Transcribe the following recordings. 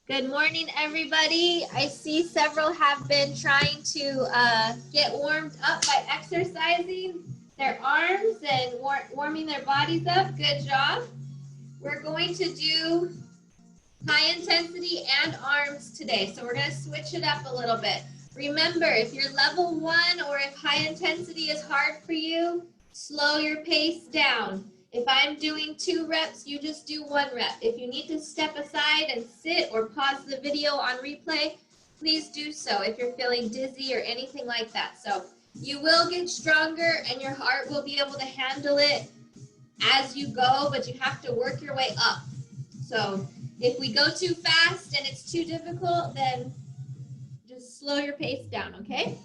Good morning, everybody. I see several have been trying to get warmed up by exercising their arms and warming their bodies up. Good job. We're going to do high intensity and arms today. So we're going to switch it up a little bit. Remember, if you're level 1 or if high intensity is hard for you, slow your pace down. If I'm doing 2 reps, you just do 1 rep. If you need to step aside and sit or pause the video on replay, please do so if you're feeling dizzy or anything like that. So you will get stronger and your heart will be able to handle it as you go, but you have to work your way up. So if we go too fast and it's too difficult, then just slow your pace down, okay?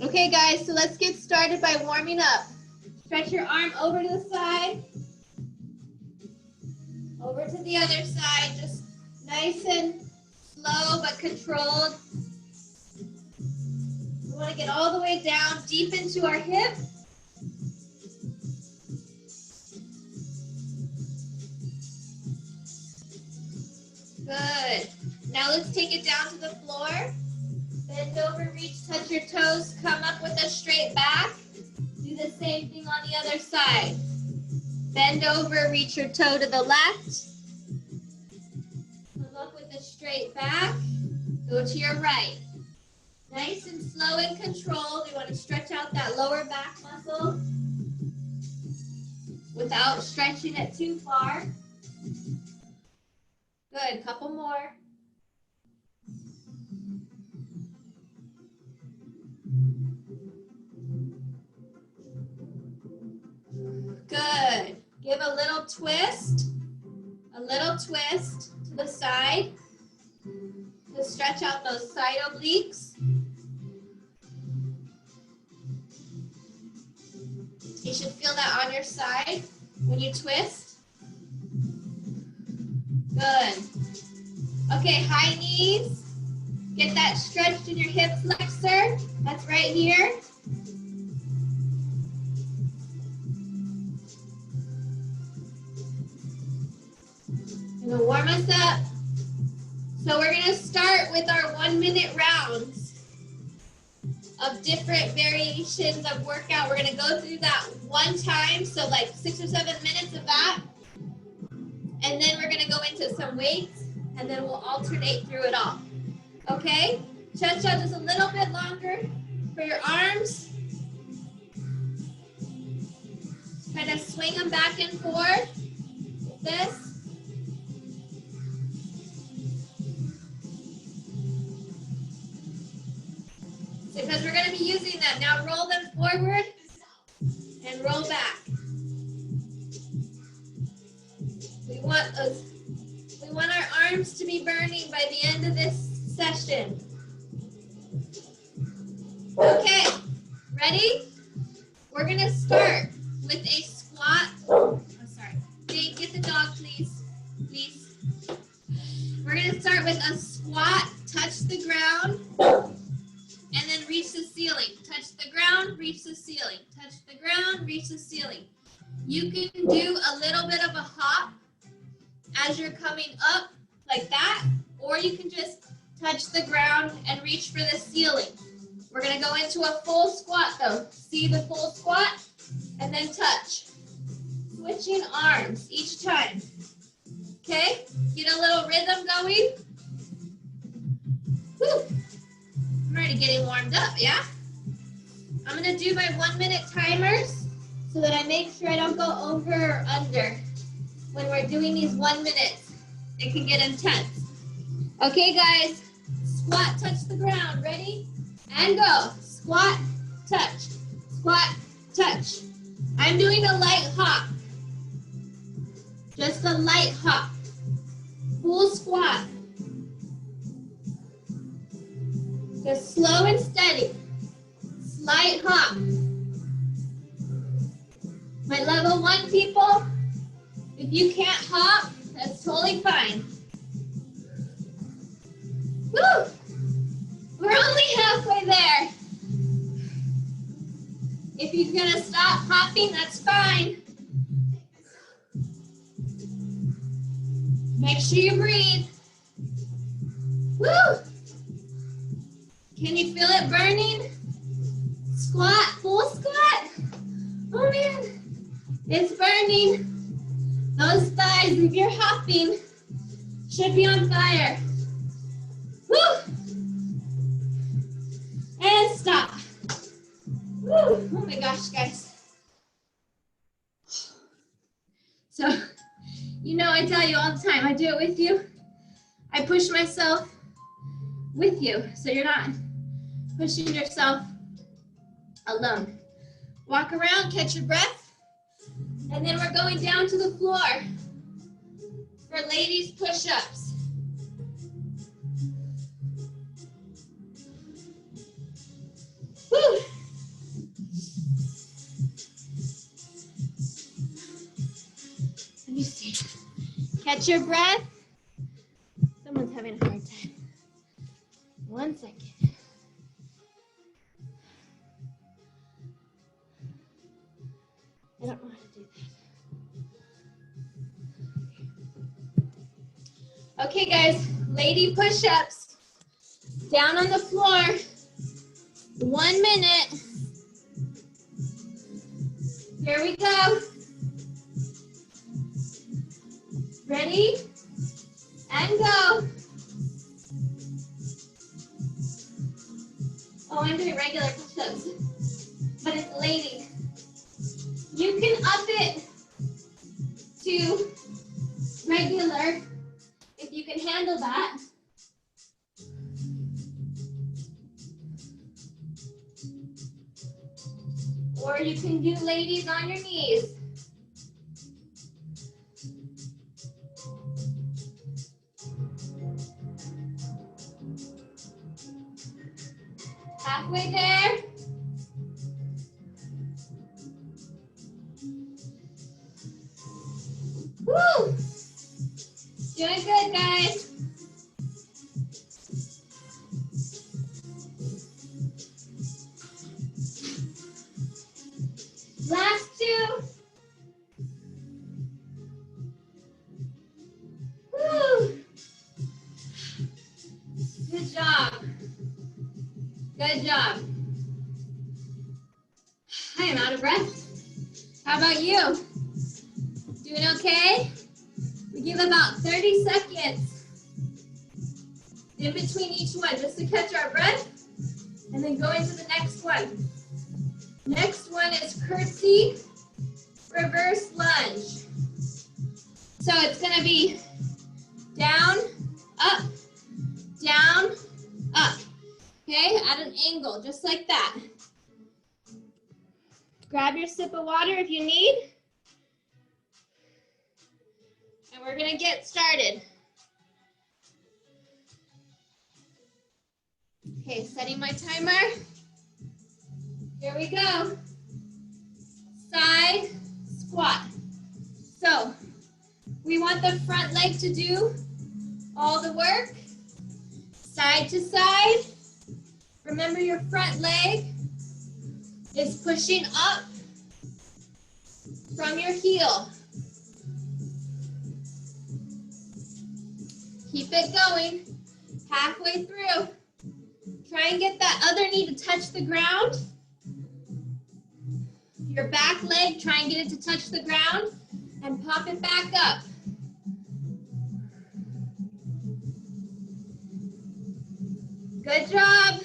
Okay, guys, so let's get started by warming up. Stretch your arm over to the side, over to the other side, just nice and slow but controlled. We want to get all the way down, deep into our hip. Good. Now let's take it down to the floor. Bend over, reach, touch your toes, come up with a straight back. Do the same thing on the other side. Bend over, reach your toe to the left. Come up with a straight back. Go to your right. Nice and slow and controlled. We want to stretch out that lower back muscle without stretching it too far. Good, couple more. Good. Give a little twist to the side to stretch out those side obliques. You should feel that on your side when you twist. Good. Okay, high knees. Get that stretched in your hip flexor. That's right here. Gonna warm us up. So we're gonna start with our 1-minute rounds of different variations of workout. We're gonna go through that one time, so like 6 or 7 minutes of that. And then we're gonna go into some weights, and then we'll alternate through it all. Okay? Cha-cha just a little bit longer for your arms. Kind of swing them back and forth with this. Because we're going to be using them. Now roll them forward and roll back. We want our arms to be burning by the end of this session. Okay, ready? We're going to start with a squat. Oh, sorry. Jake, get the dog, please. Please. We're going to start with a squat, touch the ground. And then reach the ceiling. Touch the ground, reach the ceiling. Touch the ground, reach the ceiling. You can do a little bit of a hop as you're coming up like that, or you can just touch the ground and reach for the ceiling. We're gonna go into a full squat though. See the full squat and then touch. Switching arms each time. Okay, get a little rhythm going. Woo. I'm already getting warmed up, yeah? I'm gonna do my 1-minute timers so that I make sure I don't go over or under when we're doing these 1 minutes. It can get intense. Okay, guys, squat, touch the ground. Ready? And go. Squat, touch. Squat, touch. I'm doing a light hop. Just a light hop. Full squat. Just slow and steady. Slight hop. My level 1 people, if you can't hop, that's totally fine. Woo! We're only halfway there. If you're gonna stop hopping, that's fine. Make sure you breathe. Woo! Can you feel it burning? Squat, full squat. Oh man, it's burning. Those thighs, if you're hopping, should be on fire. Woo! And stop. Woo! Oh my gosh, guys. So, you know, I tell you all the time, I do it with you. I push myself with you, so you're not pushing yourself alone. Walk around, catch your breath, and then we're going down to the floor for ladies push-ups. Woo! Let me see. Catch your breath. Someone's having a hard time. 1 second. I don't know how to do that. Okay, guys, lady push-ups. Down on the floor. 1 minute. Here we go. Ready? And go. Oh, I'm doing regular push-ups, but it's lady. You can up it to regular if you can handle that. Or you can do ladies on your knees. Halfway there. Woo! Doing good, guys. Last two. Woo! Good job. Good job. I am out of breath. How about you? Doing okay? We give about 30 seconds in between each one just to catch our breath and then go into the next one. Next one is curtsy reverse lunge. So it's going to be down, up, down, up. Okay, at an angle, just like that. Grab your sip of water if you need. And we're gonna get started. Okay, setting my timer. Here we go. Side squat. So, we want the front leg to do all the work. Side to side. Remember, your front leg is pushing up from your heel. Keep it going. Halfway through. Try and get that other knee to touch the ground. Your back leg, try and get it to touch the ground and pop it back up. Good job.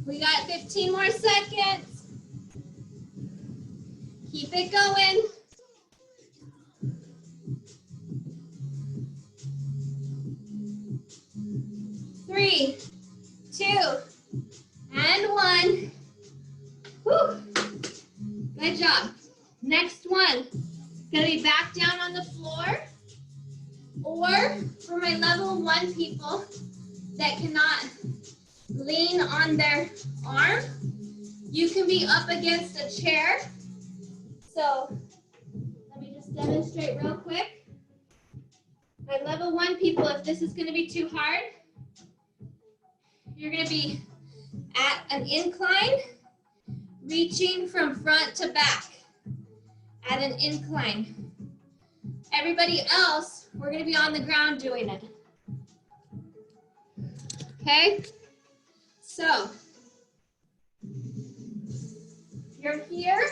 We got 15 more seconds. Keep it going. Three, 2, and 1. Whew. Good job. Next one, gonna be back down on the floor, or for my level 1 people that cannot lean on their arm, you can be up against a chair. So let me just demonstrate real quick. My level 1 people, if this is gonna be too hard, you're gonna be at an incline, reaching from front to back at an incline. Everybody else, We're gonna be on the ground doing it. Okay? So, you're here.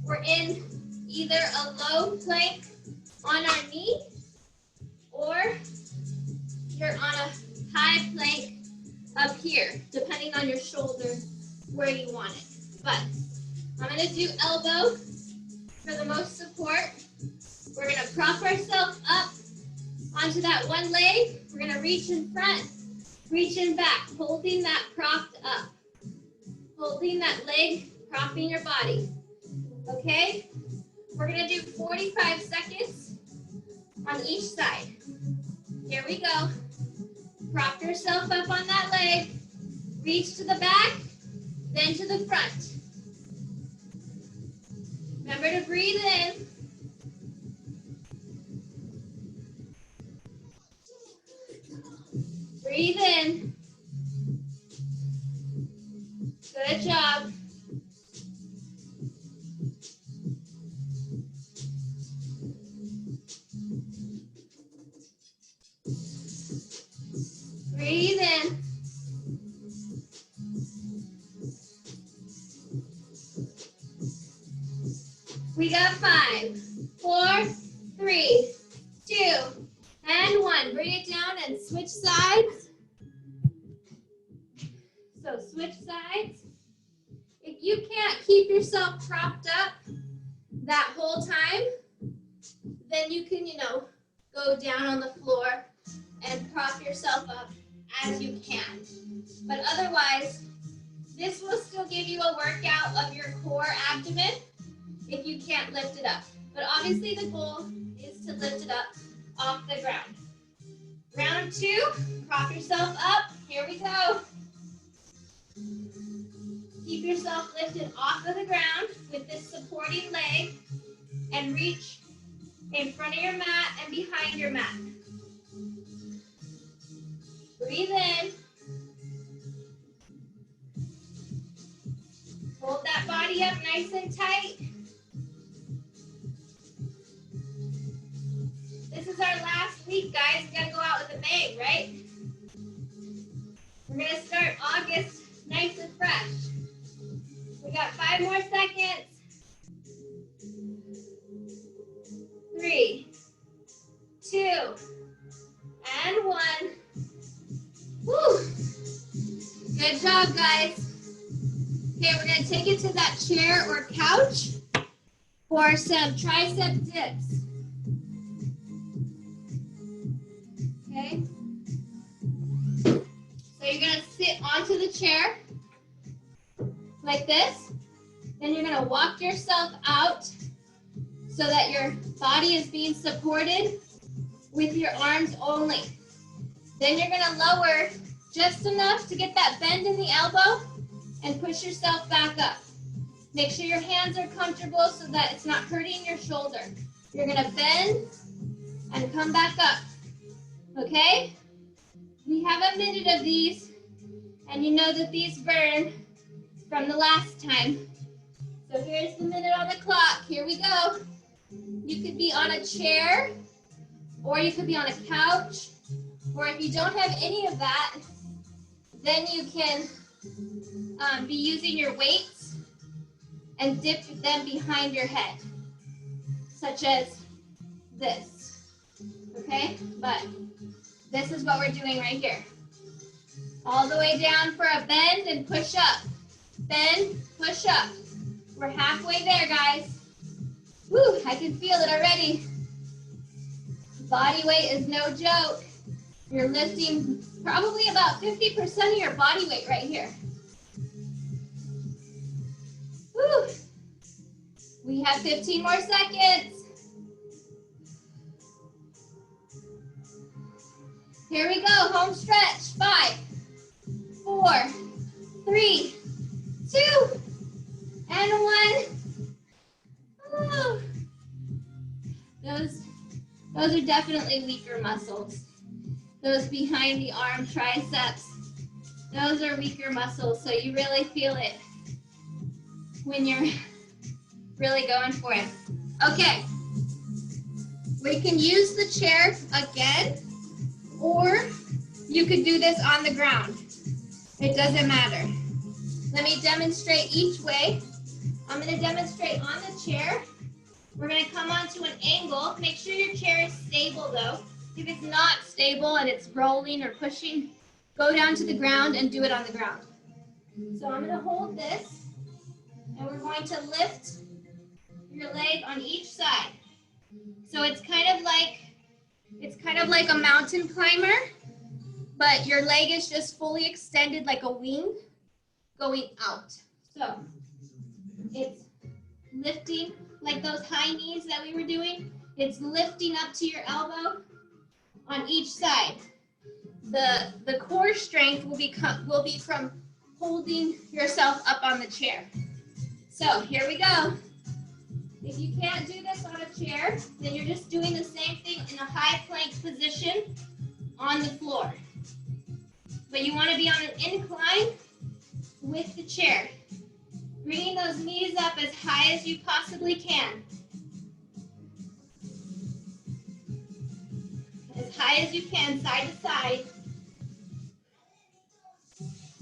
We're in either a low plank on our knee, or you're on a high plank up here, depending on your shoulder where you want it. But I'm gonna do elbow for the most support. We're gonna prop ourselves up onto that one leg. We're gonna reach in front, reach in back, holding that propped up. Holding that leg, propping your body. Okay? We're gonna do 45 seconds on each side. Here we go. Prop yourself up on that leg. Reach to the back, then to the front. Remember to breathe in. Breathe in. Good job. Breathe in. We got 5, 4, 3, 2, and 1. Bring it down and switch sides. So switch sides. If you can't keep yourself propped up that whole time, then you can, go down on the floor and prop yourself up as you can. But otherwise, this will still give you a workout of your core abdomen if you can't lift it up. But obviously the goal is to lift it up off the ground. Round 2, prop yourself up. Here we go. Keep yourself lifted off of the ground with this supporting leg and reach in front of your mat and behind your mat. Breathe in. Hold that body up nice and tight. This is our last week, guys. We gotta go out with a bang, right? We're gonna start August nice and fresh. We got 5 more seconds. 3, 2, and 1. Woo! Good job, guys. Okay, we're gonna take it to that chair or couch for some tricep dips. Okay. So you're gonna sit onto the chair like this. Then you're gonna walk yourself out so that your body is being supported with your arms only. Then you're gonna lower just enough to get that bend in the elbow and push yourself back up. Make sure your hands are comfortable so that it's not hurting your shoulder. You're gonna bend and come back up, okay? We have a minute of these, and you know that these burn from the last time. So here's the minute on the clock. Here we go. You could be on a chair, or you could be on a couch, or if you don't have any of that, then you can be using your weights and dip them behind your head, such as this, okay? But this is what we're doing right here. All the way down for a bend and push up. Bend, push up. We're halfway there, guys. Woo, I can feel it already. Body weight is no joke. You're lifting probably about 50% of your body weight right here. Woo. We have 15 more seconds. Here we go, home stretch. 5, 4, 3, 2, and 1. Oh. Those are definitely weaker muscles. Those behind the arm triceps, those are weaker muscles, so you really feel it when you're really going for it. Okay, We can use the chair again, or you could do this on the ground. It doesn't matter. Let me demonstrate each way. I'm going to demonstrate on the chair. We're going to come onto an angle. Make sure your chair is stable though. If it's not stable and it's rolling or pushing, go down to the ground and do it on the ground. So I'm going to hold this, and we're going to lift your leg on each side. So it's kind of like a mountain climber, but your leg is just fully extended like a wing going out. So it's lifting like those high knees that we were doing. It's lifting up to your elbow on each side. The core strength will be from holding yourself up on the chair. So here we go. If you can't do this on a chair, then you're just doing the same thing in a high plank position on the floor. But you want to be on an incline with the chair. Bringing those knees up as high as you possibly can. As high as you can, side to side.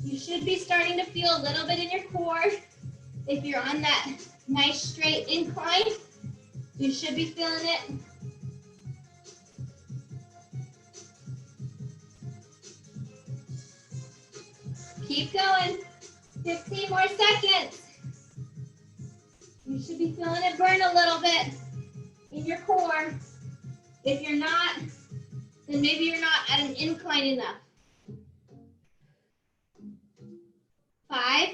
You should be starting to feel a little bit in your core. If you're on that nice straight incline, you should be feeling it. Keep going. 15 more seconds. You should be feeling it burn a little bit in your core. If you're not, then maybe you're not at an incline enough. 5,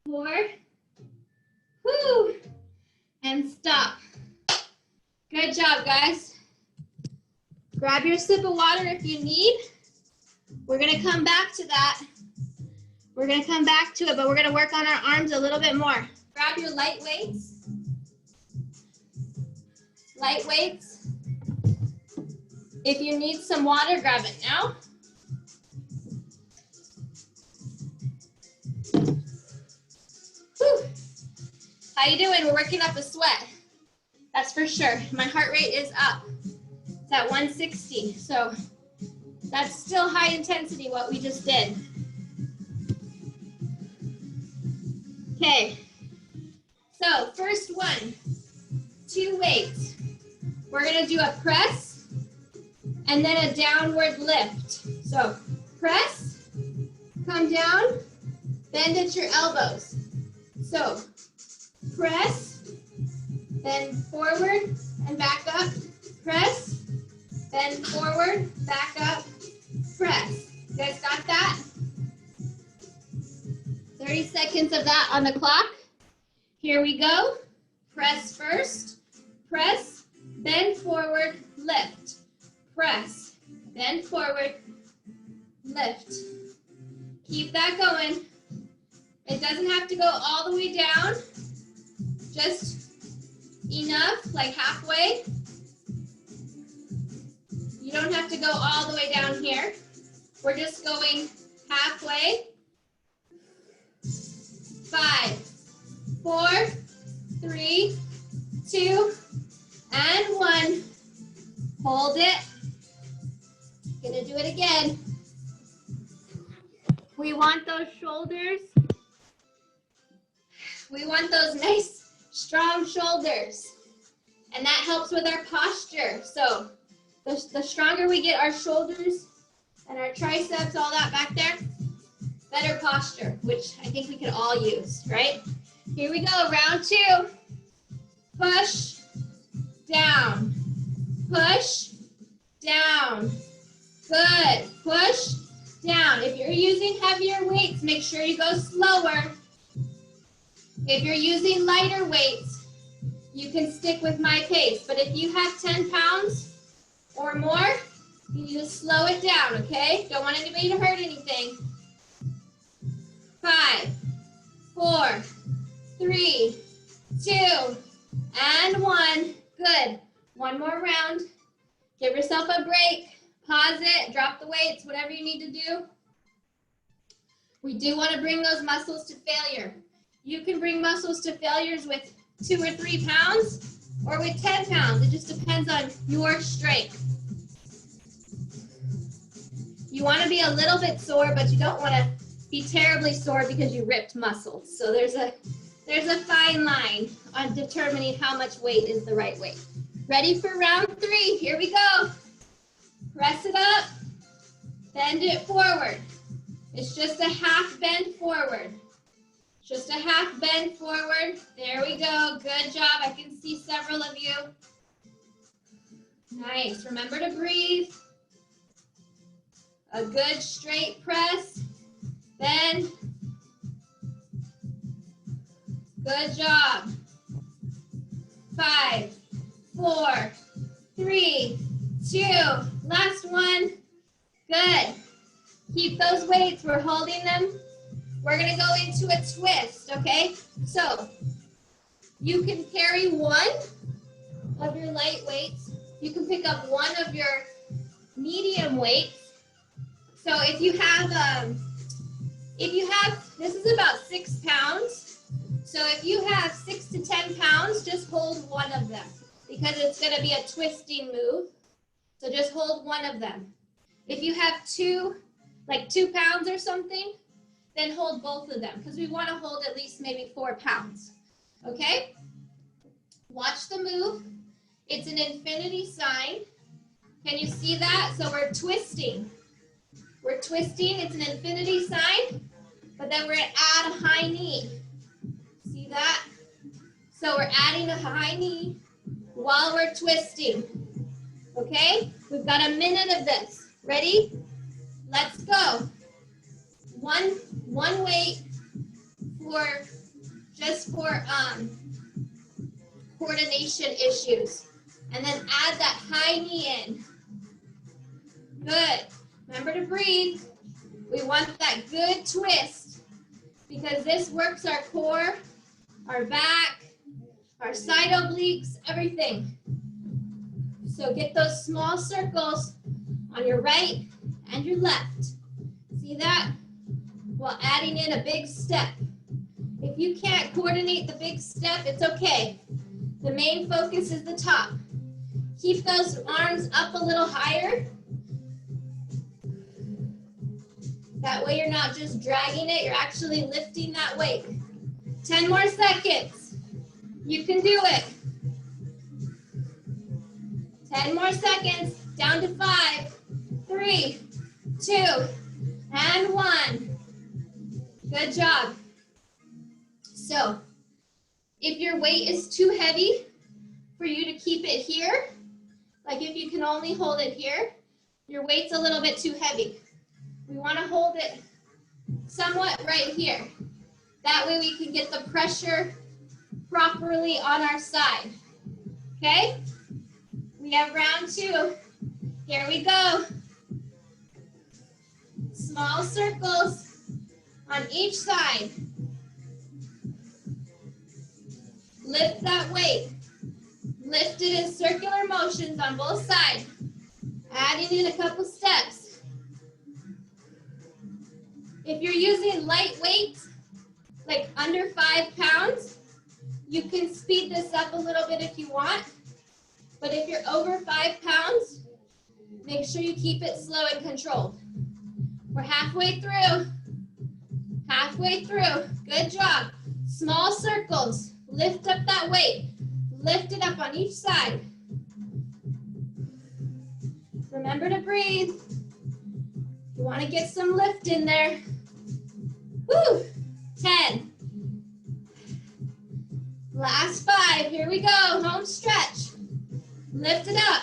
4, whoo, and stop. Good job, guys. Grab your sip of water if you need. We're gonna come back to that. We're gonna come back to it, but we're gonna work on our arms a little bit more. Grab your light weights. Light weights. If you need some water, grab it now. Whew. How you doing? We're working up a sweat. That's for sure. My heart rate is up. It's at 160. So that's still high intensity, what we just did. Okay. So first one, 2 weights. We're gonna do a press and then a downward lift. So press, come down, bend at your elbows. So press, bend forward and back up, press, bend forward, back up, press. You guys got that? 30 seconds of that on the clock. Here we go. Press first, press, bend forward, lift, press, bend forward, lift. Keep that going. It doesn't have to go all the way down, just enough, like halfway. You don't have to go all the way down here. We're just going halfway. 5, 4, 3, 2, and 1. Hold it. Gonna do it again. We want those shoulders. We want those nice, strong shoulders. And that helps with our posture. So the stronger we get our shoulders and our triceps, all that back there, better posture, which I think we could all use, right? Here we go, round 2. Push, down, push, down. Good, push, down. If you're using heavier weights, make sure you go slower. If you're using lighter weights, you can stick with my pace. But if you have 10 pounds or more, you need to slow it down, okay? Don't want anybody to hurt anything. 5, 4, 3, 2, and 1. Good. One more round. Give yourself a break. Pause it. Drop the weights, whatever you need to do. We do want to bring those muscles to failure. You can bring muscles to failures with 2 or 3 pounds. or with 10 pounds. It just depends on your strength. You want to be a little bit sore, but you don't want to be terribly sore because you ripped muscles. So there's a fine line on determining how much weight is the right weight. Ready for round 3? Here we go. Press it up, bend it forward. It's just a half bend forward. Just a half bend forward. There we go. Good job. I can see several of you. Nice. Remember to breathe. A good straight press. Bend. Good job. 5, 4, 3, 2. Last one. Good. Keep those weights. We're holding them. We're going to go into a twist, okay? So you can carry one of your light weights. You can pick up one of your medium weights. So if you have, this is about 6 pounds. So if you have 6 to 10 pounds, just hold one of them because it's going to be a twisting move. So just hold one of them. If you have 2 pounds or something, then hold both of them because we want to hold at least maybe 4 pounds. Okay? Watch the move. It's an infinity sign. Can you see that? So we're twisting. We're twisting. It's an infinity sign, but then we're going to add a high knee. See that? So we're adding a high knee while we're twisting. Okay? We've got a minute of this. Ready? Let's go. One weight for coordination issues. And then add that high knee in. Good. Remember to breathe. We want that good twist because this works our core, our back, our side obliques, everything. So get those small circles on your right and your left. See that? While adding in a big step. If you can't coordinate the big step, it's okay. The main focus is the top. Keep those arms up a little higher. That way you're not just dragging it, you're actually lifting that weight. 10 more seconds. You can do it. 10 more seconds. Down to 5, 3, 2, and 1. Good job. So, if your weight is too heavy for you to keep it here, like if you can only hold it here, your weight's a little bit too heavy. We want to hold it somewhat right here. That way we can get the pressure properly on our side. Okay? We have round 2. Here we go. Small circles on each side. Lift that weight. Lift it in circular motions on both sides. Adding in a couple steps. If you're using light weights, like under 5 pounds, you can speed this up a little bit if you want. But if you're over 5 pounds, make sure you keep it slow and controlled. We're halfway through. Halfway through. Good job. Small circles. Lift up that weight. Lift it up on each side. Remember to breathe. You want to get some lift in there. Woo! 10. Last 5. Here we go. Home stretch. Lift it up.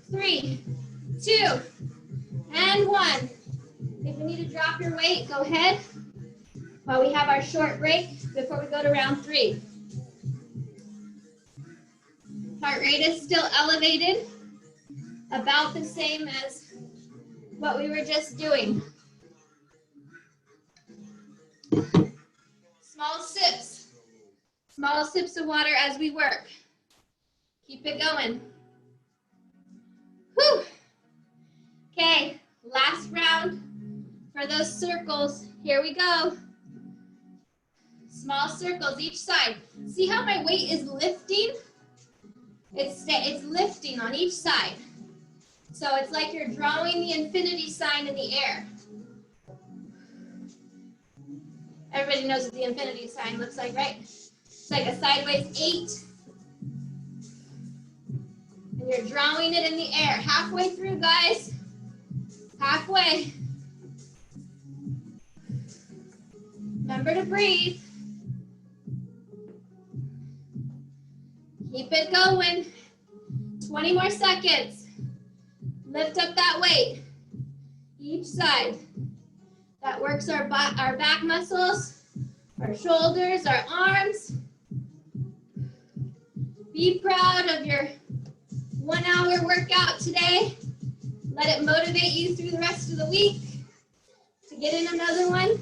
3, 2, and 1. If you need to drop your weight, go ahead while we have our short break before we go to round 3. Heart rate is still elevated, about the same as what we were just doing. Small sips of water as we work. Keep it going. Whew. Okay, last round for those circles. Here we go. Small circles each side. See how my weight is lifting? It's lifting on each side. So it's like you're drawing the infinity sign in the air. Everybody knows what the infinity sign looks like, right? It's like a sideways 8. And you're drawing it in the air. Halfway through, guys. Halfway. Remember to breathe. Keep it going. 20 more seconds. Lift up that weight. Each side. That works our back muscles, our shoulders, our arms. Be proud of your 1 hour workout today. Let it motivate you through the rest of the week to get in another one.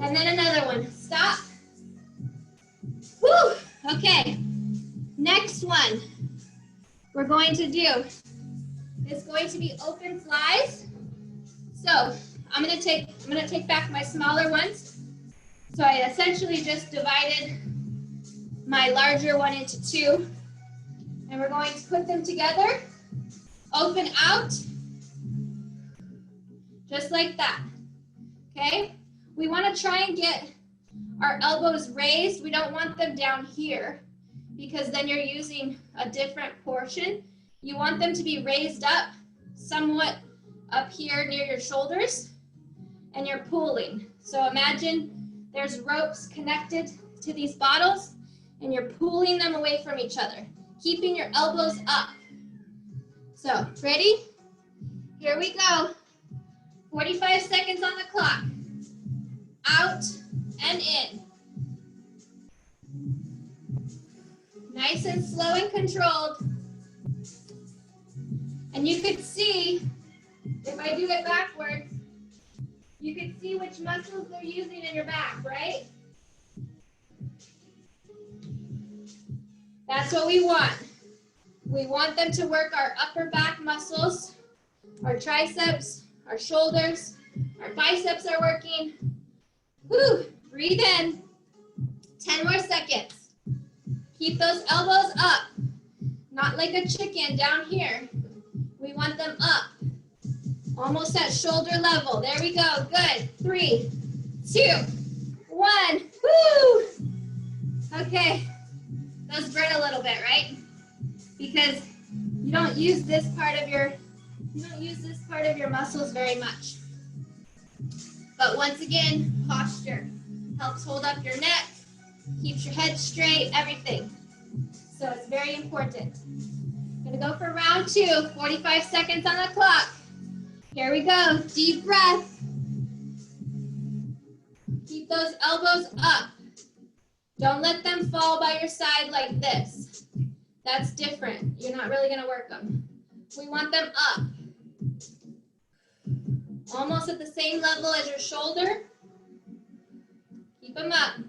And then another one. Stop. Woo! Okay. Next one we're going to do is going to be open flies. So I'm gonna take back my smaller ones. So I essentially just divided my larger one into 2. And we're going to put them together. Open out. Just like that. Okay? We want to try and get our elbows raised. We don't want them down here because then you're using a different portion. You want them to be raised up, somewhat up here near your shoulders, and you're pulling. So imagine there's ropes connected to these bottles, and you're pulling them away from each other, keeping your elbows up. So, ready? Here we go. 45 seconds on the clock. Out and in. Nice and slow and controlled. And you could see, if I do it backwards, you could see which muscles they're using in your back, right? That's what we want. We want them to work our upper back muscles, our triceps, our shoulders, our biceps are working. Woo, breathe in. 10 more seconds. Keep those elbows up, not like a chicken down here. We want them up, almost at shoulder level. There we go, good. 3, 2, 1, woo! Okay, those burn a little bit, right? Because you don't use this part of your muscles very much. But once again, posture helps hold up your neck, keeps your head straight, everything. So it's very important. I'm gonna go for round 2, 45 seconds on the clock. Here we go, deep breath. Keep those elbows up. Don't let them fall by your side like this. That's different. You're not really gonna work them. We want them up. Almost at the same level as your shoulder. Keep them up.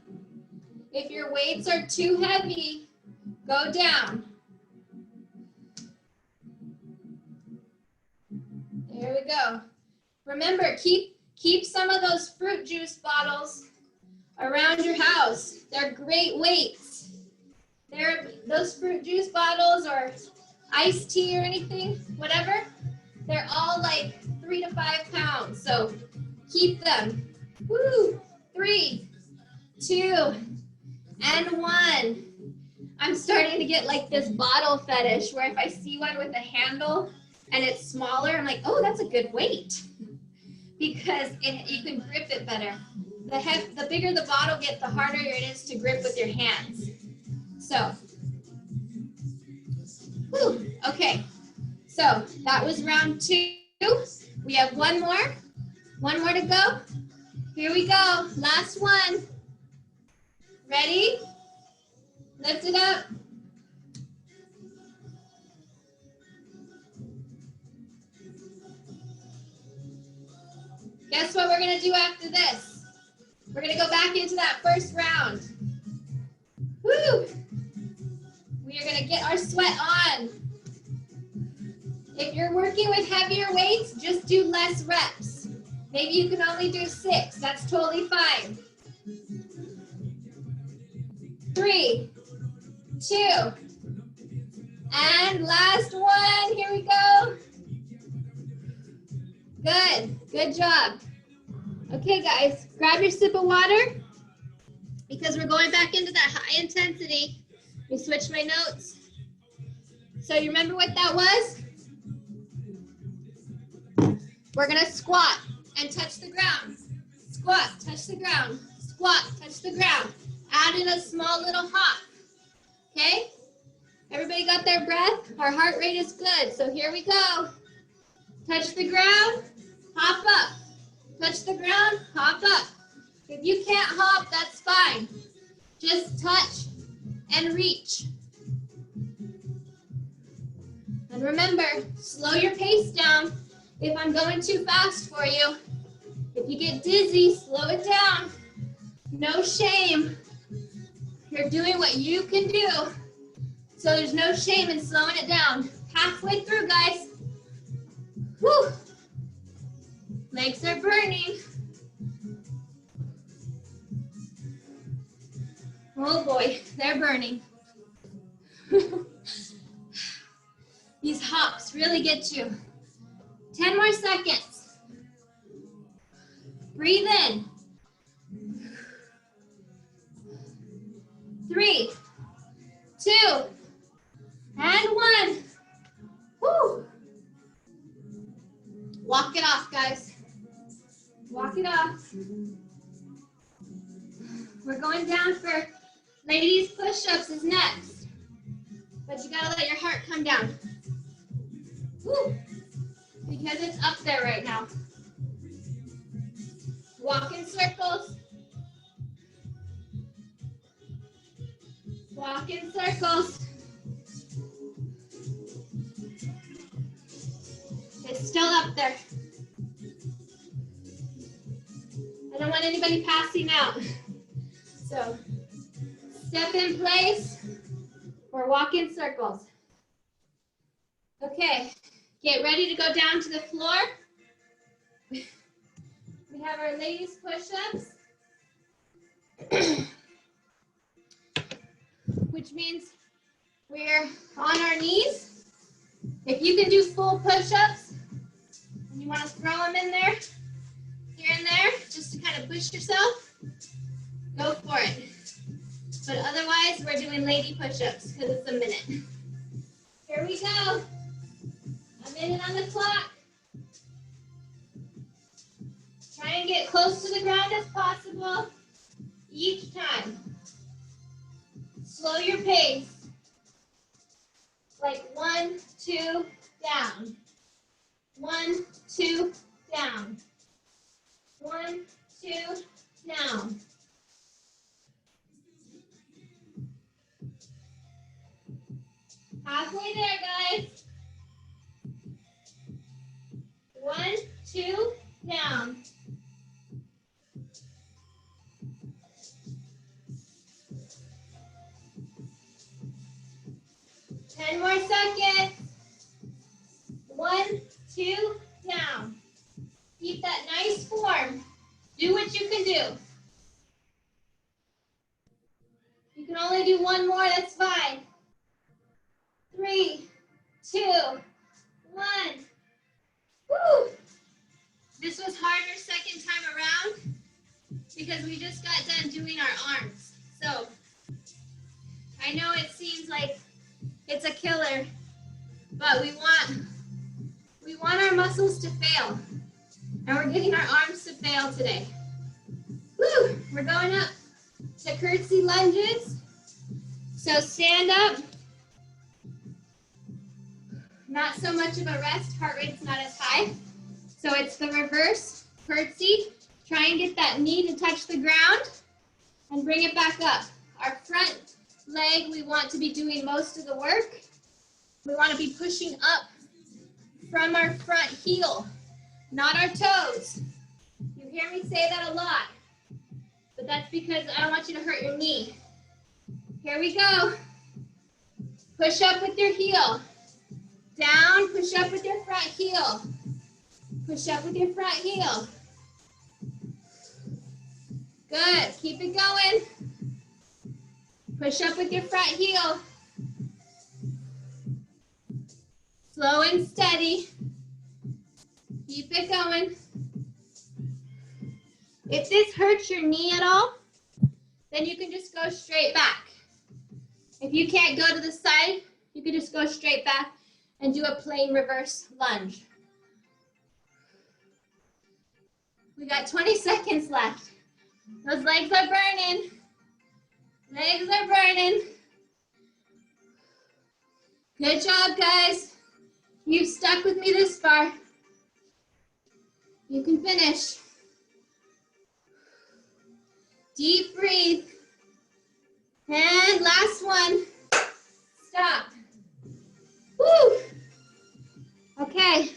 If your weights are too heavy, go down. There we go. Remember, keep some of those fruit juice bottles around your house. They're great weights. Those fruit juice bottles or iced tea or anything, whatever, they're all like 3 to 5 pounds. So keep them. Woo! 3, 2, and 1. I'm starting to get like this bottle fetish where if I see one with a handle and it's smaller, I'm like, oh, that's a good weight because you can grip it better. The bigger the bottle gets, the harder it is to grip with your hands. So, whew, okay. So that was round 2. We have one more to go. Here we go, last one. Ready? Lift it up. Guess what we're gonna do after this? We're gonna go back into that first round. Woo! We are gonna get our sweat on. If you're working with heavier weights, just do less reps. Maybe you can only do 6, that's totally fine. 3, 2, and last one. Here we go. Good. Good job. Okay, guys, grab your sip of water because we're going back into that high intensity. Let me switch my notes. So you remember what that was? We're gonna squat and touch the ground. Squat, touch the ground. Squat, touch the ground. Add in a small little hop. Okay? Everybody got their breath? Our heart rate is good. So here we go. Touch the ground, hop up. Touch the ground, hop up. If you can't hop, that's fine. Just touch and reach. And remember, slow your pace down if I'm going too fast for you. If you get dizzy, slow it down. No shame. You're doing what you can do. So there's no shame in slowing it down. Halfway through, guys. Whew. Legs are burning. Oh boy, they're burning. These hops really get you. 10 more seconds. Breathe in. 3, 2, and 1. Woo. Walk it off, guys. Walk it off. We're going down for ladies push-ups is next. But you gotta let your heart come down. Woo. Because it's up there right now. Walk in circles. Walk in circles. It's still up there. I don't want anybody passing out. So step in place or walk in circles. Okay, get ready to go down to the floor. We have our ladies push-ups, which means we're on our knees. If you can do full push-ups, and you want to throw them in there, here and there, just to kind of push yourself, go for it. But otherwise, we're doing lady push-ups because it's a minute. Here we go. A minute on the clock. Try and get close to the ground as possible each time. Slow your pace. Like 1, 2, down. 1, 2, down. 1, 2, down. Halfway there, guys. 1, 2, down. Ten more seconds. 1, 2, down. Keep that nice form. Do what you can do. You can only do one more, that's fine. 3, 2, 1. Woo! This was harder second time around because we just got done doing our arms. So I know it seems like it's a killer, but we want our muscles to fail. And we're getting our arms to fail today. Woo! We're going up to curtsy lunges. So stand up. Not so much of a rest, heart rate's not as high. So it's the reverse curtsy. Try and get that knee to touch the ground and bring it back up. Our front leg, we want to be doing most of the work. We want to be pushing up from our front heel, not our toes. You hear me say that a lot, but that's because I don't want you to hurt your knee. Here we go. Push up with your heel. Down, push up with your front heel. Push up with your front heel. Good, keep it going. Push up with your front heel. Slow and steady. Keep it going. If this hurts your knee at all, then you can just go straight back. If you can't go to the side, you can just go straight back and do a plain reverse lunge. We got 20 seconds left. Those legs are burning. Legs are burning. Good job, guys. You've stuck with me this far. You can finish. Deep breathe. And last one. Stop. Woo. Okay.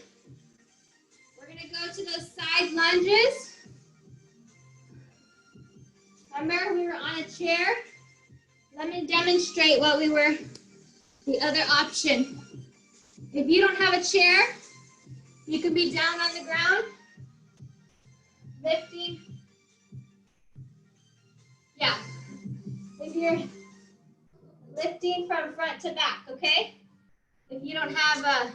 We're going to go to those side lunges. Remember, we were on a chair. Let me demonstrate what we were, the other option. If you don't have a chair, you can be down on the ground, lifting. Yeah. If you're lifting from front to back, okay? If you don't have a,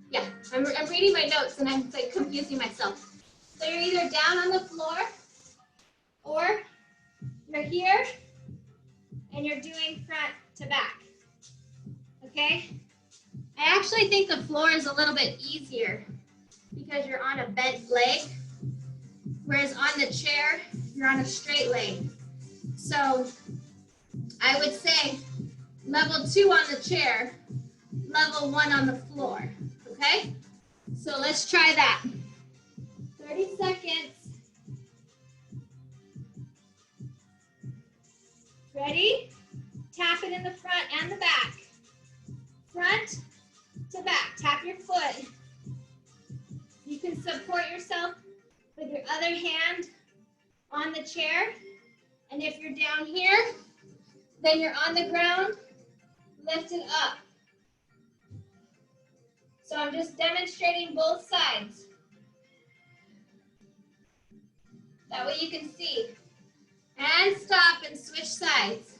yeah, I'm reading my notes and I'm like confusing myself. So you're either down on the floor or you're here and you're doing front to back, okay? I actually think the floor is a little bit easier because you're on a bent leg, whereas on the chair, you're on a straight leg. So I would say level 2 on the chair, level 1 on the floor, okay? So let's try that. 30 seconds. Ready? Tap it in the front and the back. Front to back. Tap your foot. You can support yourself with your other hand on the chair. And if you're down here, then you're on the ground, lift it up. So I'm just demonstrating both sides. That way you can see. And stop and switch sides.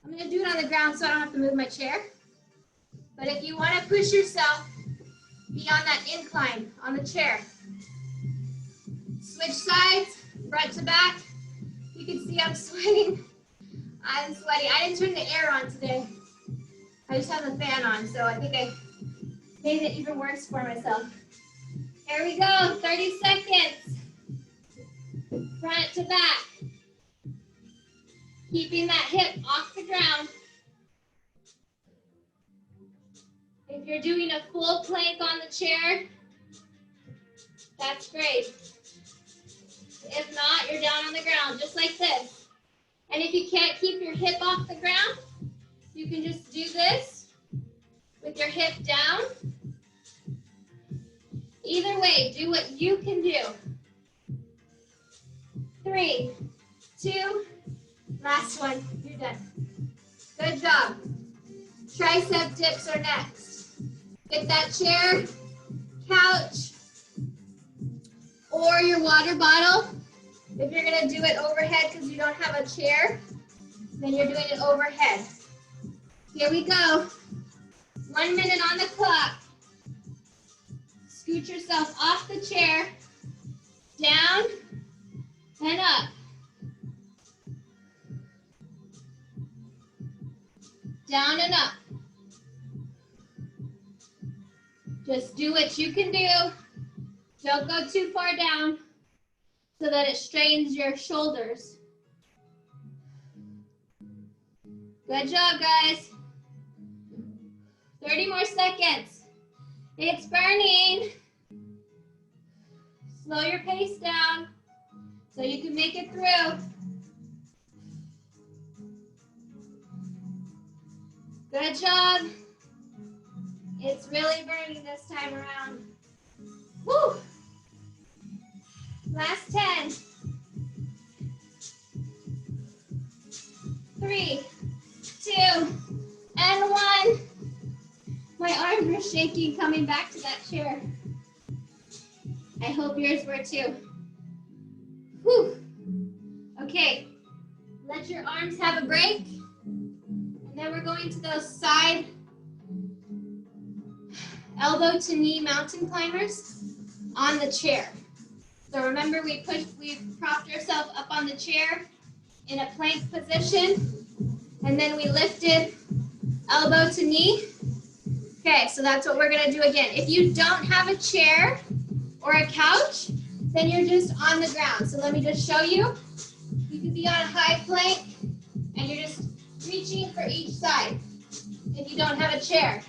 I'm going to do it on the ground so I don't have to move my chair. But if you want to push yourself, be on that incline on the chair. Switch sides, front to back. You can see I'm sweating. I'm sweaty. I didn't turn the air on today. I just have the fan on, so I think I made it even worse for myself. Here we go, 30 seconds. Front to back. Keeping that hip off the ground. If you're doing a full plank on the chair, that's great. If not, you're down on the ground, just like this. And if you can't keep your hip off the ground, you can just do this with your hip down. Either way, do what you can do. 3, 2, last one, you're done. Good job. Tricep dips are next. Get that chair, couch, or your water bottle. If you're gonna do it overhead because you don't have a chair, then you're doing it overhead. Here we go. 1 minute on the clock. Scoot yourself off the chair, down and up. Down and up. Just do what you can do. Don't go too far down so that it strains your shoulders. Good job, guys. 30 more seconds. It's burning. Slow your pace down so you can make it through. Good job. It's really burning this time around. Woo! Last 10. 3, 2, and 1. My arms are shaking coming back to that chair. I hope yours were too. Whew. Okay, Let your arms have a break. And then we're going to those side elbow to knee mountain climbers on the chair. So remember we propped ourselves up on the chair in a plank position, and then we lifted elbow to knee. Okay, so that's what we're gonna do again. If you don't have a chair or a couch, then you're just on the ground. So let me just show you. You can be on a high plank and you're just reaching for each side if you don't have a chair.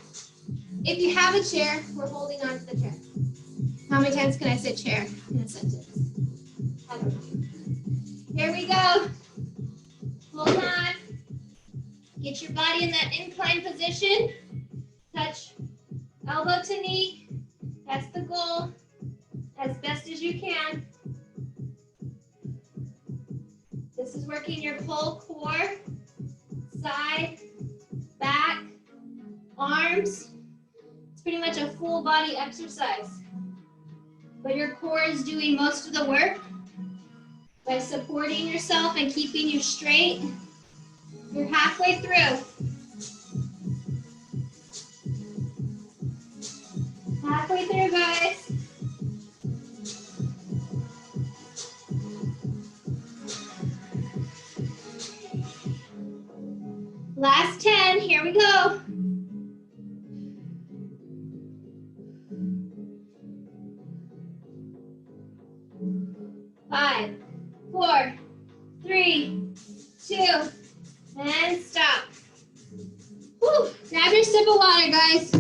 If you have a chair, we're holding on to the chair. How many times can I say chair in a sentence? I don't know. Here we go. Hold on. Get your body in that incline position. Touch elbow to knee. That's the goal. As best as you can. This is working your whole core, side, back, arms. It's pretty much a full body exercise. But your core is doing most of the work by supporting yourself and keeping you straight. You're halfway through. Halfway through, guys. Last 10, here we go. Five, 4, 3, 2, and stop. Whew. Grab your sip of water, guys.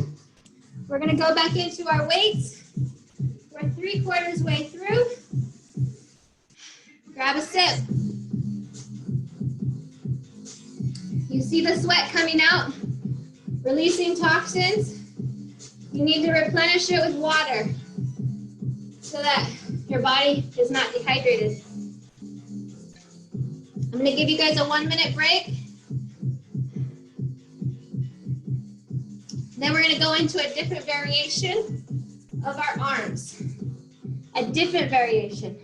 We're gonna go back into our weights. We're 3/4 way through. Grab a sip. You see the sweat coming out, releasing toxins. You need to replenish it with water so that your body is not dehydrated. I'm gonna give you guys a 1-minute break. Then we're gonna go into a different variation of our arms. A different variation.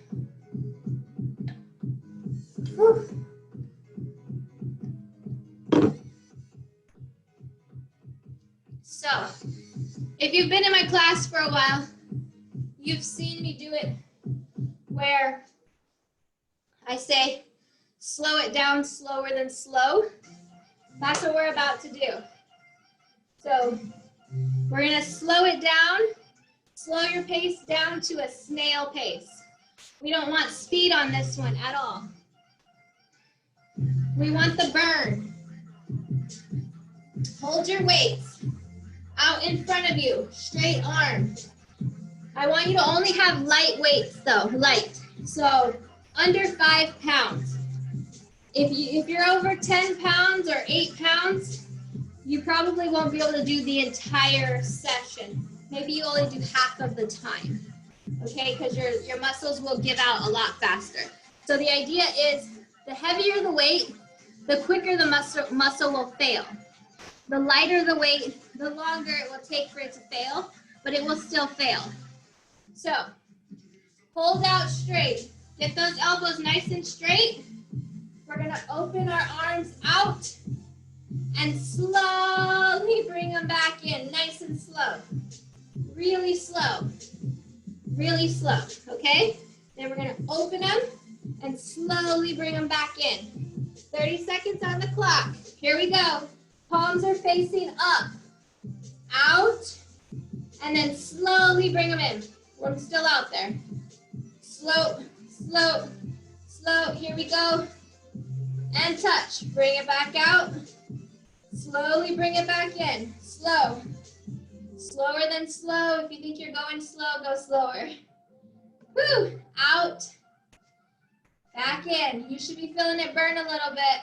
Whew. So, if you've been in my class for a while, you've seen me do it where I say, slow it down slower than slow. That's what we're about to do. So we're gonna slow it down, slow your pace down to a snail pace. We don't want speed on this one at all. We want the burn. Hold your weights out in front of you, straight arm. I want you to only have light weights though, light. So under 5 pounds. If you're over 10 pounds or 8 pounds, you probably won't be able to do the entire session. Maybe you only do half of the time, okay? Because your muscles will give out a lot faster. So the idea is the heavier the weight, the quicker the muscle will fail. The lighter the weight, the longer it will take for it to fail, but it will still fail. So hold out straight. Get those elbows nice and straight. We're gonna open our arms out and slowly bring them back in, nice and slow. Really slow, okay? Then we're gonna open them and slowly bring them back in. 30 seconds on the clock. Here we go. Palms are facing up, out, and then slowly bring them in. We're still out there. Slow, slow, slow. Here we go. And touch. Bring it back out. Slowly bring it back in. Slow. Slower than slow. If you think you're going slow, go slower. Woo! Out. Back in. You should be feeling it burn a little bit.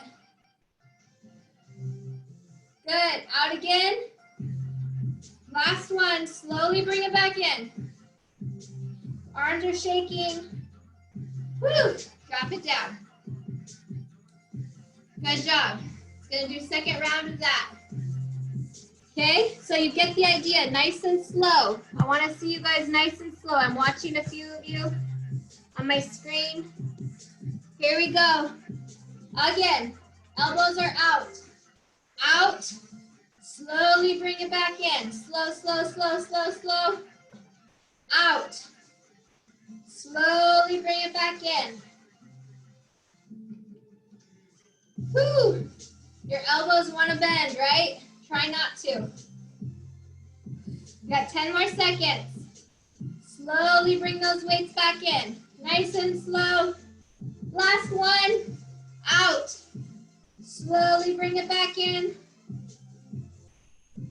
Good. Out again. Last one. Slowly bring it back in. Arms are shaking. Woo! Drop it down. Good job. It's going to do second round of that. Okay, so you get the idea, nice and slow. I want to see you guys nice and slow. I'm watching a few of you on my screen. Here we go. Again, elbows are out. Out. Slowly bring it back in. Slow, slow, slow, slow, slow. Out. Slowly bring it back in. Whew. Your elbows want to bend, right? Try not to. You got 10 more seconds. Slowly bring those weights back in. Nice and slow. Last one. Out. Slowly bring it back in.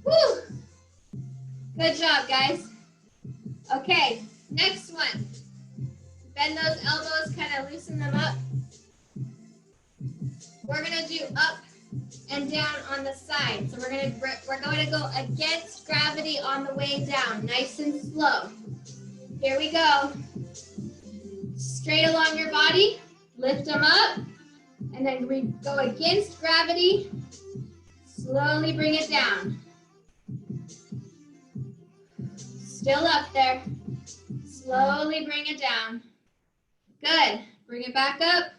Whew. Good job, guys. Okay, next one. Bend those elbows, kind of loosen them up. We're gonna do up and down on the side. So we're going to go against gravity on the way down, nice and slow. Here we go. Straight along your body, lift them up, and then we go against gravity. Slowly bring it down. Still up there. Slowly bring it down. Good. Bring it back up.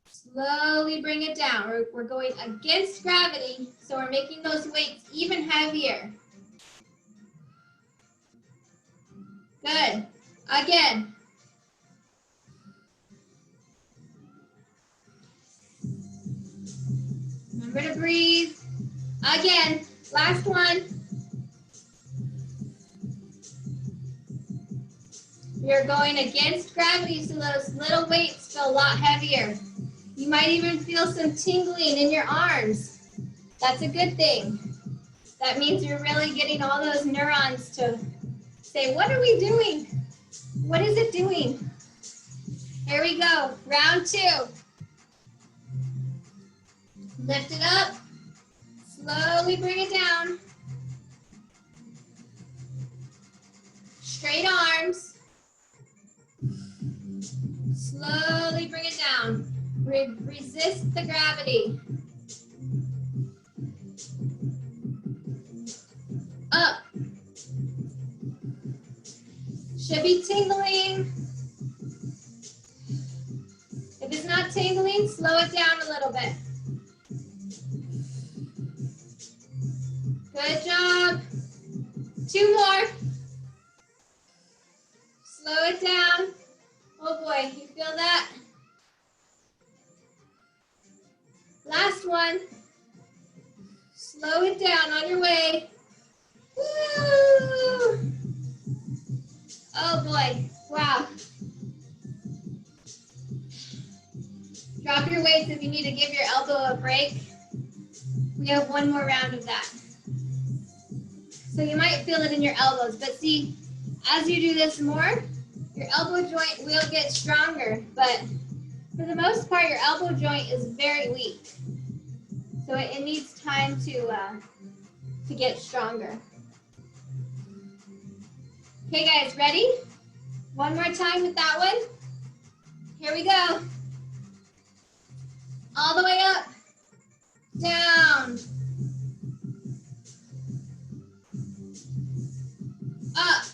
Slowly bring it down. We're going against gravity, so we're making those weights even heavier. Good. Again. Remember to breathe. Again. Last one. You're going against gravity, so those little weights feel a lot heavier. You might even feel some tingling in your arms. That's a good thing. That means you're really getting all those neurons to say, what are we doing? What is it doing? Here we go, round 2. Lift it up, slowly bring it down. Straight arms. Slowly bring it down. Resist the gravity. Up. Should be tingling. If it's not tingling, slow it down a little bit. Good job. 2 more. Slow it down. Oh boy, you feel that? Last one. Slow it down on your way. Woo! Oh boy, wow. Drop your weights if you need to give your elbow a break. We have 1 more round of that. So you might feel it in your elbows, but see, as you do this more, your elbow joint will get stronger, but for the most part, your elbow joint is very weak. So it needs time to get stronger. Okay guys, ready? 1 more time with that one. Here we go. All the way up, down, up,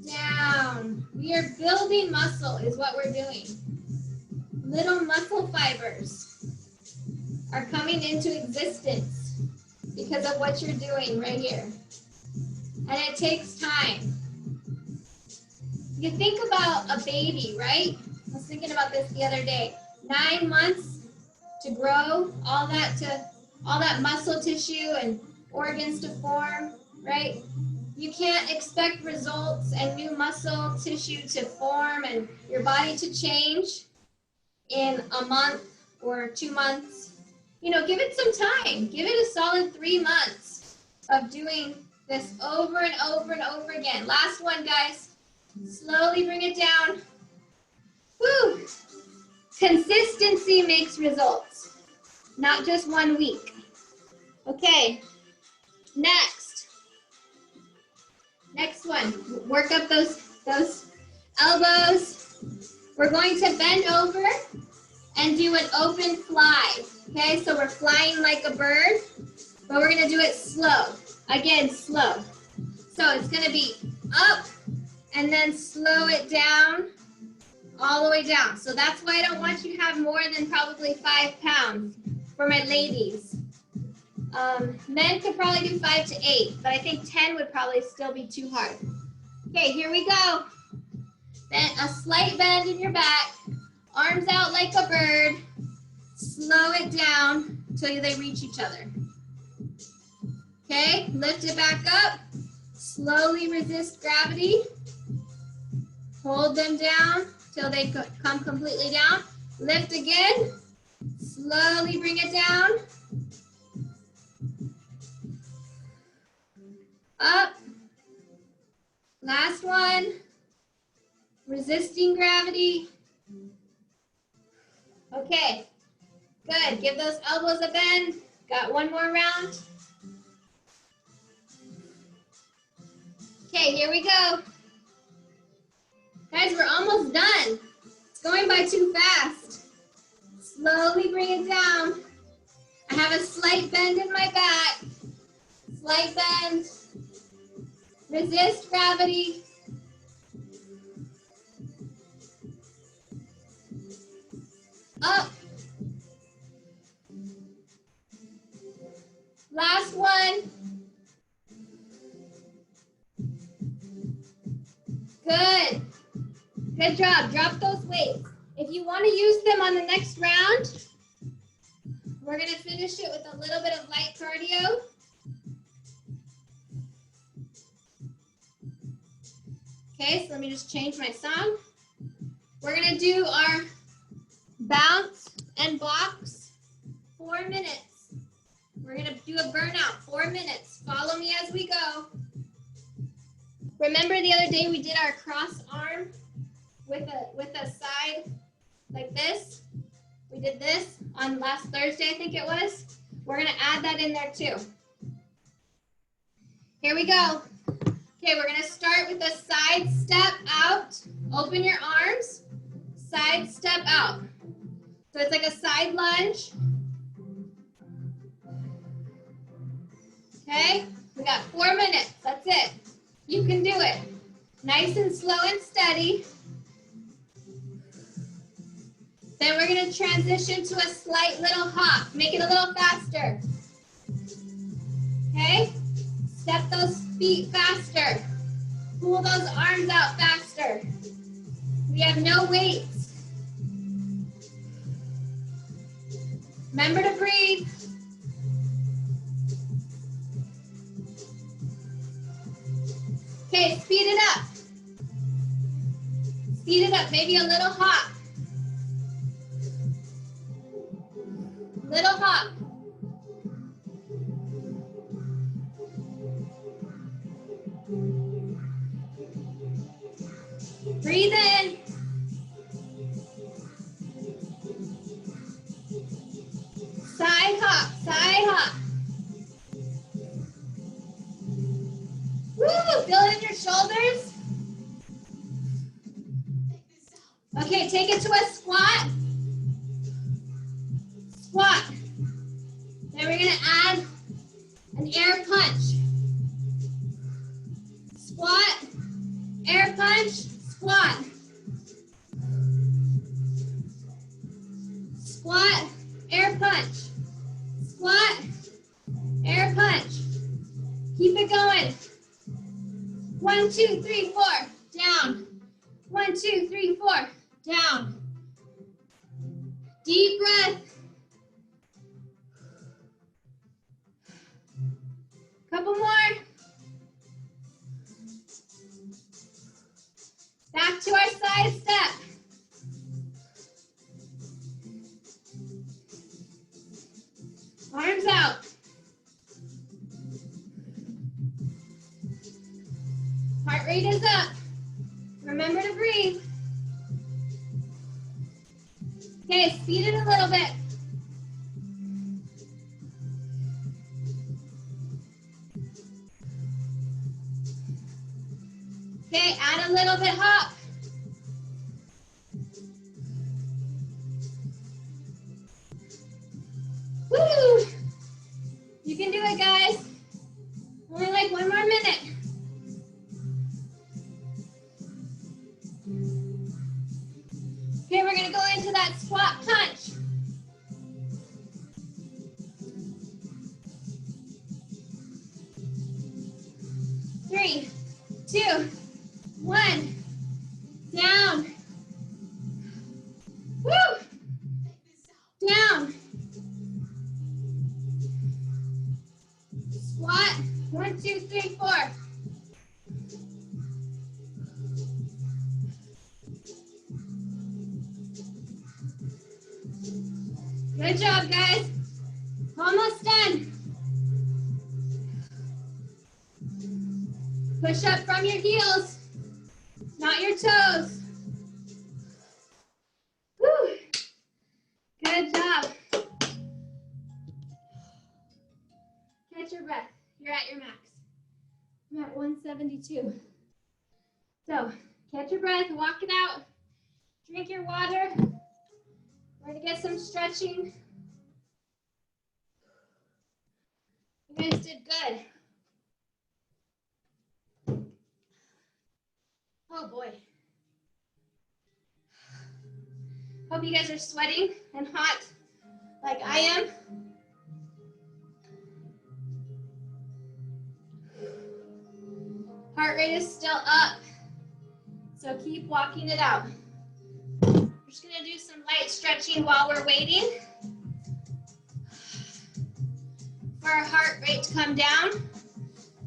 down. We are building muscle is what we're doing. Little muscle fibers are coming into existence because of what you're doing right here. And it takes time. You think about a baby, right? I was thinking about this the other day. 9 months to grow, all that muscle tissue and organs to form, right? You can't expect results and new muscle tissue to form and your body to change in a month or 2 months. You know, give it some time. Give it a solid 3 months of doing this over and over and over again. Last one, guys. Slowly bring it down. Woo! Consistency makes results, not just 1 week. Okay, next one. Work up those elbows. We're going to bend over and do an open fly. Okay, so we're flying like a bird, but we're gonna do it slow. Again, slow. So it's gonna be up and then slow it down. all the way down. So that's why I don't want you to have more than probably 5 pounds for my ladies. Men could probably do 5 to 8, but I think 10 would probably still be too hard. Okay, here we go. Then a slight bend in your back, arms out like a bird. Slow it down until they reach each other. Okay, lift it back up. Slowly resist gravity. Hold them down till they come completely down. Lift again. Slowly bring it down. Up. Last one. Resisting gravity. Okay, good. Give those elbows a bend. Got one more round. Okay, here we go. Guys, we're almost done. It's going by too fast. Slowly bring it down. I have a slight bend in my back. Slight bend. Resist gravity. Up. Last one. Good. Good job. Drop those weights. If you want to use them on the next round, we're going to finish it with a little bit of light cardio. Okay, so let me just change my song. We're going to do our bounce and box 4 minutes. We're going to do a burnout 4 minutes. Follow me as we go. Remember the other day we did our cross arm with a side like this? We did this on last Thursday, I think it was. We're going to add that in there too. Here we go. Okay, we're going to start with a side step out. Open your arms. Side step out. So it's like a side lunge. Okay, we got 4 minutes. That's it. You can do it. Nice and slow and steady. Then we're going to transition to a slight little hop. Make it a little faster. Okay? Step those feet faster. Pull those arms out faster. We have no weights. Remember to breathe. Okay, speed it up. Speed it up, maybe a little hop. Little hop. Breathe in. Side hop, side hop. Woo, feel it in your shoulders. Okay, take it to a squat. Squat. Then we're gonna add an air punch. Squat, air punch, squat. Squat, air punch. Squat, air punch. Keep it going. 1, 2, 3, 4, down. 1, 2, 3, 4, down. Deep breath. Couple more. Back to our side step. Arms out. Heart rate is up. Remember to breathe. Okay, speed it a little bit. Okay, add a little bit hop. Woo! You can do it, guys. Only like 1 more minute. 3, 2, 1. Down. Woo! Down. Squat. 1, 2, 3, 4. Good job, guys. Almost done. Push up from your heels, not your toes. Woo. Good job. Catch your breath. You're at your max. I'm at 172. So, catch your breath, walk it out. Drink your water. We're going to get some stretching. You guys did good. Oh boy. Hope you guys are sweating and hot like I am. Heart rate is still up, so keep walking it out. We're just gonna do some light stretching while we're waiting for our heart rate to come down.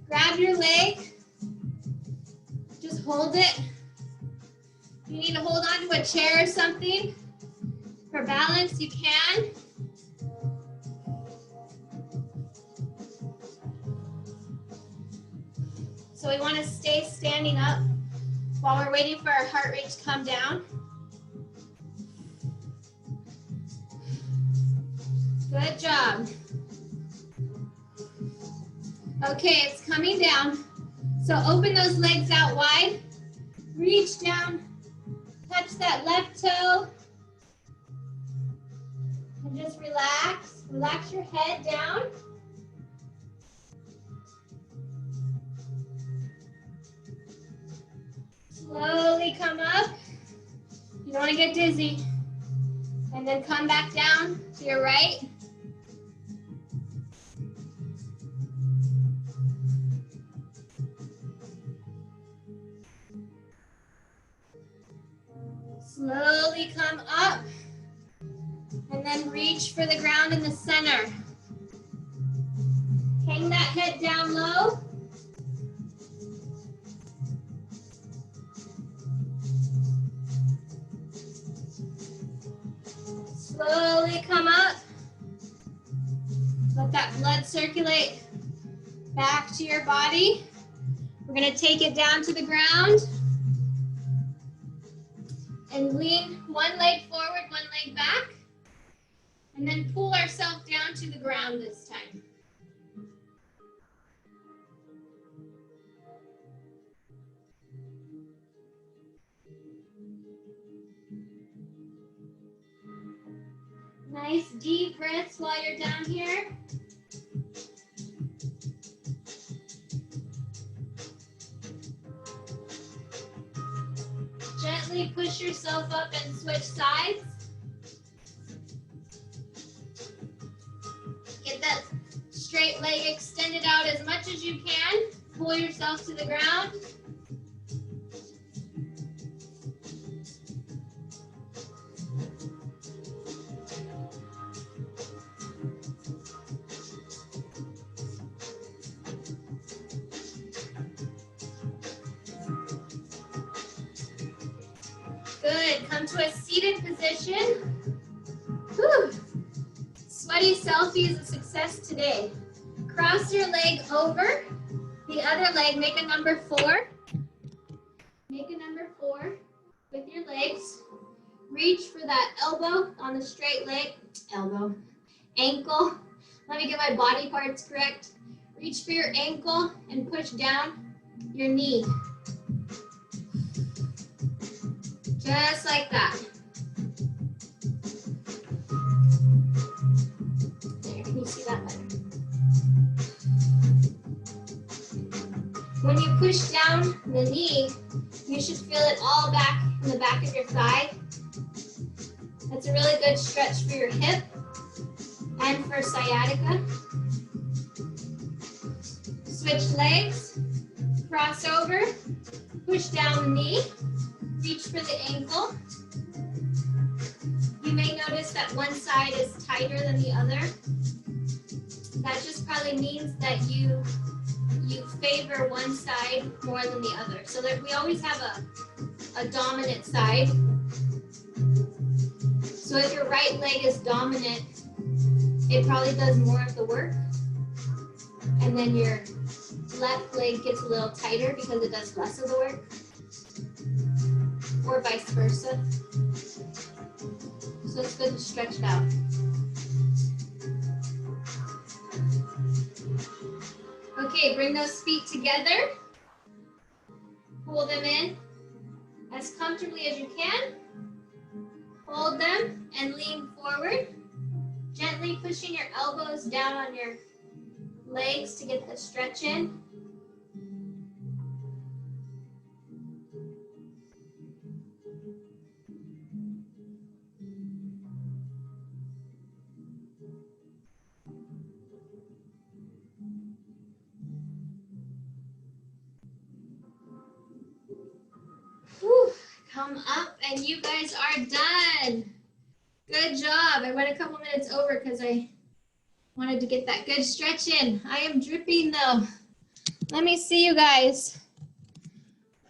Grab your leg, just hold it. If you need to hold on to a chair or something for balance, you can. So we want to stay standing up while we're waiting for our heart rate to come down. Good job. Okay, it's coming down. So open those legs out wide. Reach down. Touch that left toe. And just relax. Relax your head down. Slowly come up. You don't want to get dizzy. And then come back down to your right. Slowly come up. And then reach for the ground in the center. Hang that head down low. Slowly come up. Let that blood circulate back to your body. We're going to take it down to the ground. And lean one leg forward, one leg back. And then pull ourselves down to the ground this time. Nice deep breaths while you're down here. Gently push yourself up and switch sides. Get that straight leg extended out as much as you can. Pull yourself to the ground. Good, come to a seated position. Whew. Sweaty selfie is a success today. Cross your leg over. The other leg, make a number 4. Make a number 4 with your legs. Reach for that elbow on the straight leg. Ankle. Let me get my body parts correct. Reach for your ankle and push down your knee. Just like that. There, can you see that better? When you push down the knee, you should feel it all back in the back of your thigh. That's a really good stretch for your hip and for sciatica. Switch legs. cross over, push down the knee, reach for the ankle. You may notice that one side is tighter than the other. That just probably means that you favor one side more than the other. So that we always have a dominant side. So if your right leg is dominant, it probably does more of the work. And then your left leg gets a little tighter because it does less of the work. Or vice versa. So it's good to stretch it out. Okay, bring those feet together. Pull them in as comfortably as you can. Hold them and lean forward. Gently pushing your elbows down on your legs to get the stretch in. Whew, come up and you guys are done. Good job. I went a couple minutes over because I wanted to get that good stretch in. I am dripping though. Let me see you guys.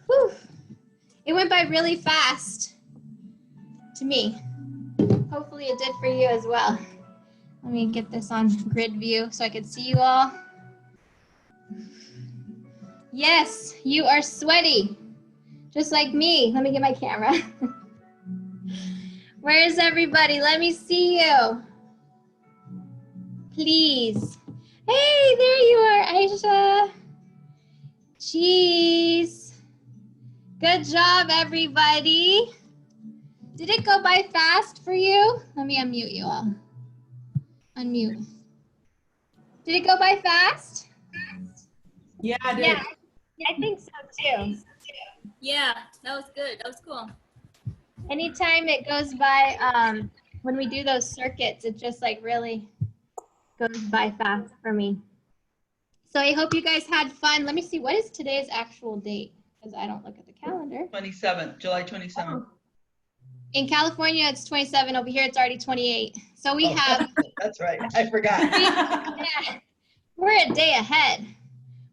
Whew. It went by really fast to me. Hopefully it did for you as well. Let me get this on grid view so I can see you all. Yes, you are sweaty, just like me. Let me get my camera. Where is everybody? Let me see you. Please. Hey, there you are, Aisha. Jeez. Good job, everybody. Did it go by fast for you? Let me unmute you all. Unmute. Did it go by fast? Yeah, I did. Yeah, I think so too. Yeah, that was good. That was cool. Anytime it goes by, when we do those circuits, it just like really goes by fast for me. So I hope you guys had fun. Let me see, what is today's actual date? Because I don't look at the calendar. 27th, July 27th. Oh. In California, it's 27. Over here, it's already 28. So we have. That's right. I forgot. Yeah, we're a day ahead.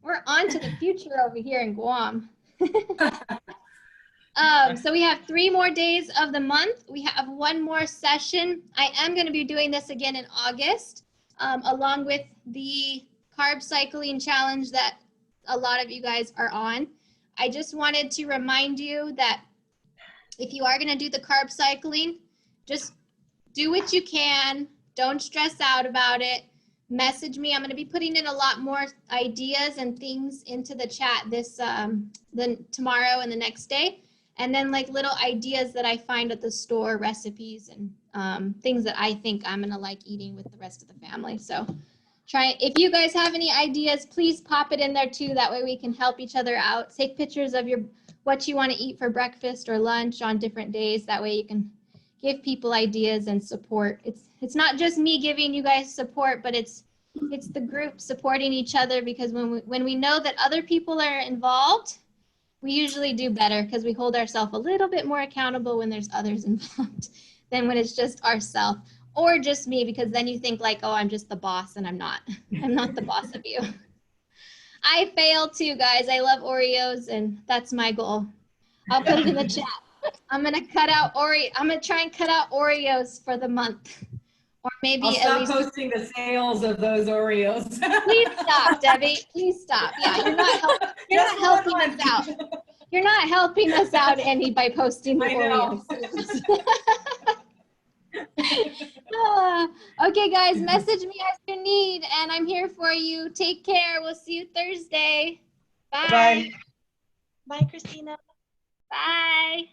We're on to the future over here in Guam. So we have 3 more days of the month. We have 1 more session. I am going to be doing this again in August, along with the carb cycling challenge that a lot of you guys are on. I just wanted to remind you that if you are going to do the carb cycling, just do what you can. Don't stress out about it. Message me. I'm going to be putting in a lot more ideas and things into the chat this tomorrow and the next day. And then like little ideas that I find at the store, recipes and things that I think I'm going to like eating with the rest of the family. So if you guys have any ideas, please pop it in there too. That way we can help each other out. Take pictures of what you want to eat for breakfast or lunch on different days. That way you can give people ideas and support. It's not just me giving you guys support, but it's the group supporting each other, because when we know that other people are involved, we usually do better because we hold ourselves a little bit more accountable when there's others involved than when it's just ourselves or just me, because then you think like, oh, I'm just the boss, and I'm not. I'm not the boss of you. I fail too, guys. I love Oreos, and that's my goal. I'll put it in the chat. I'm gonna try and cut out Oreos for the month, or maybe I'll stop at least posting the sales of those Oreos. Please stop, Debbie. Please stop. Yeah, you're not helping us out. You're not helping us out any by posting the Oreos. Okay, guys, message me as you need, and I'm here for you. Take care. We'll see you Thursday. Bye. Bye. Bye, Christina. Bye.